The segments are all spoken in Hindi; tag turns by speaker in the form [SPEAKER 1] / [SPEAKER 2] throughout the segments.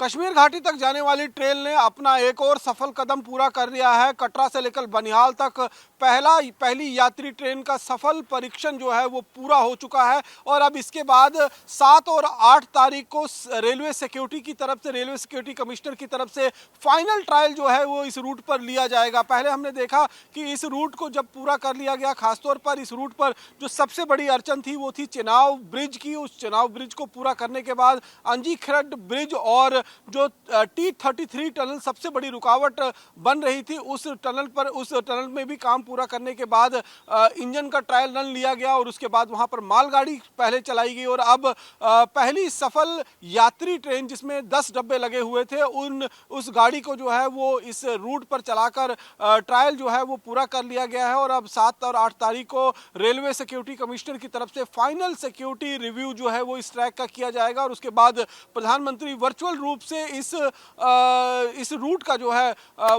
[SPEAKER 1] कश्मीर घाटी तक जाने वाली ट्रेन ने अपना एक और सफल कदम पूरा कर लिया है। कटरा से लेकर बनिहाल तक पहली यात्री ट्रेन का सफल परीक्षण जो है वो पूरा हो चुका है और अब इसके बाद 7 और 8 तारीख को रेलवे सिक्योरिटी की तरफ से, रेलवे सिक्योरिटी कमिश्नर की तरफ से फाइनल ट्रायल जो है वो इस रूट पर लिया जाएगा। पहले हमने देखा कि इस रूट को जब पूरा कर लिया गया, खासतौर पर इस रूट पर जो सबसे बड़ी अड़चन थी वो थी चेनाब ब्रिज की। उस चेनाब ब्रिज को पूरा करने के बाद अंजीखरड ब्रिज और जो T33 टनल सबसे बड़ी रुकावट बन रही थी, उस टनल में भी काम पूरा करने के बाद इंजन का ट्रायल रन लिया गया और उसके बाद वहां पर मालगाड़ी पहले चलाई गई और अब पहली सफल यात्री ट्रेन जिसमें 10 डब्बे लगे हुए थे उस गाड़ी को जो है वो इस रूट पर चलाकर ट्रायल जो है वो पूरा कर लिया गया है और अब 7 और 8 तारीख को रेलवे सिक्योरिटी कमिश्नर की तरफ से फाइनल सिक्योरिटी रिव्यू जो है वो इस ट्रैक का किया जाएगा और उसके बाद प्रधानमंत्री वर्चुअल रूप से इस रूट का जो है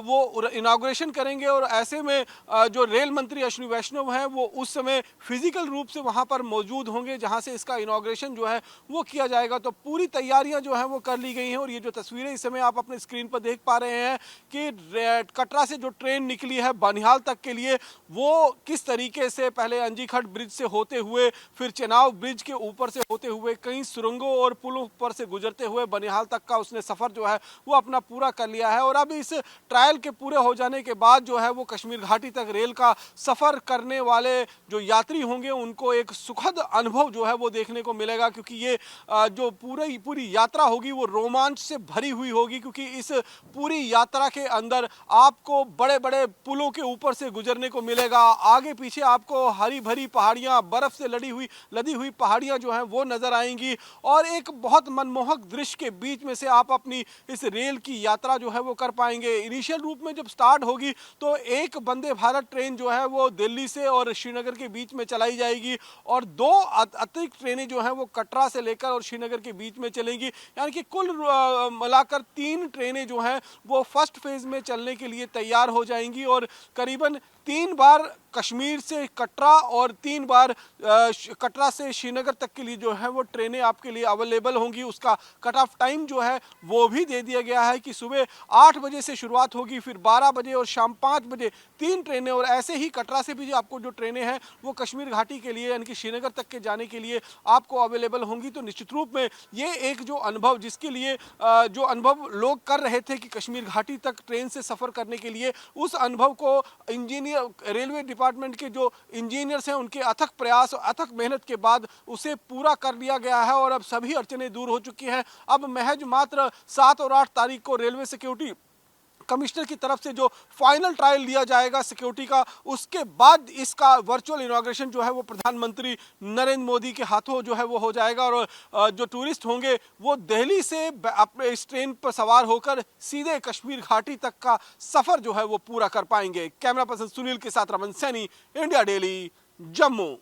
[SPEAKER 1] वो इनॉग्रेशन करेंगे और ऐसे में जो रेल मंत्री अश्विनी वैष्णव हैं वो उस समय फिजिकल रूप से वहां पर मौजूद होंगे जहां से इसका इनॉग्रेशन जो है वो किया जाएगा। तो पूरी तैयारियां जो है वो कर ली गई हैं और ये जो तस्वीरें इस समय आप अपने स्क्रीन पर देख पा रहे हैं कि कटरा से जो ट्रेन निकली है बनिहाल तक के लिए वो किस तरीके से पहले अंजीखट ब्रिज से होते हुए, फिर चेनाब ब्रिज के ऊपर से होते हुए, कई सुरंगों और पुलों पर से गुजरते हुए बनिहाल तक का उसने सफर जो है वो अपना पूरा कर लिया है और अब इस ट्रायल के पूरे हो जाने के बाद जो है वो कश्मीर घाटी तक रेल का सफर करने वाले जो यात्री होंगे उनको एक सुखद अनुभव जो है वो देखने को मिलेगा, क्योंकि ये जो पूरी यात्रा होगी वो रोमांच से भरी हुई होगी, क्योंकि इस पूरी यात्रा के अंदर आपको बड़े बड़े पुलों के ऊपर से गुजरने को मिलेगा। आगे पीछे आपको हरी भरी पहाड़ियां, बर्फ से लदी हुई पहाड़ियां जो हैं वो नजर आएंगी और एक बहुत मनमोहक दृश्य के बीच में से आप अपनी इस रेल की यात्रा जो है वो कर पाएंगे। इनिशियल रूप में जब स्टार्ट होगी तो एक वंदे भारत ट्रेन जो है वो दिल्ली से और श्रीनगर के बीच में चलाई जाएगी और 2 अतिरिक्त ट्रेनें जो हैं वो कटरा से लेकर और श्रीनगर के बीच में चलेंगी, यानी कि कुल मिलाकर 3 ट्रेनें जो हैं वो फर्स्ट फेज में चलने के लिए तैयार हो जाएंगी और करीबन 3 बार कश्मीर से कटरा और 3 बार कटरा से श्रीनगर तक के लिए जो है वो ट्रेनें आपके लिए अवेलेबल होंगी। उसका कट ऑफ टाइम जो है वो भी दे दिया गया है कि सुबह 8 बजे से शुरुआत होगी, फिर 12 बजे और शाम 5 बजे 3 ट्रेनें और ऐसे ही कटरा से भी आपको जो ट्रेनें हैं वो कश्मीर घाटी के लिए यानी कि श्रीनगर तक के जाने के लिए आपको अवेलेबल होंगी। तो निश्चित रूप में ये एक जो अनुभव जिसके लिए जो अनुभव लोग कर रहे थे कि कश्मीर घाटी तक ट्रेन से सफ़र करने के लिए, उस अनुभव को रेलवे डिपार्टमेंट के जो इंजीनियर्स हैं उनके अथक प्रयास और अथक मेहनत के बाद उसे पूरा कर लिया गया है और अब सभी अड़चनें दूर हो चुकी हैं। अब महज मात्र 7 और 8 तारीख को रेलवे सिक्योरिटी कमिश्नर की तरफ से जो फाइनल ट्रायल लिया जाएगा सिक्योरिटी का, उसके बाद इसका वर्चुअल इनॉग्रेशन जो है वो प्रधानमंत्री नरेंद्र मोदी के हाथों जो है वो हो जाएगा और जो टूरिस्ट होंगे वो दिल्ली से अपने इस ट्रेन पर सवार होकर सीधे कश्मीर घाटी तक का सफर जो है वो पूरा कर पाएंगे। कैमरा पर्सन सुनील के साथ रमन सैनी, इंडिया डेली, जम्मू।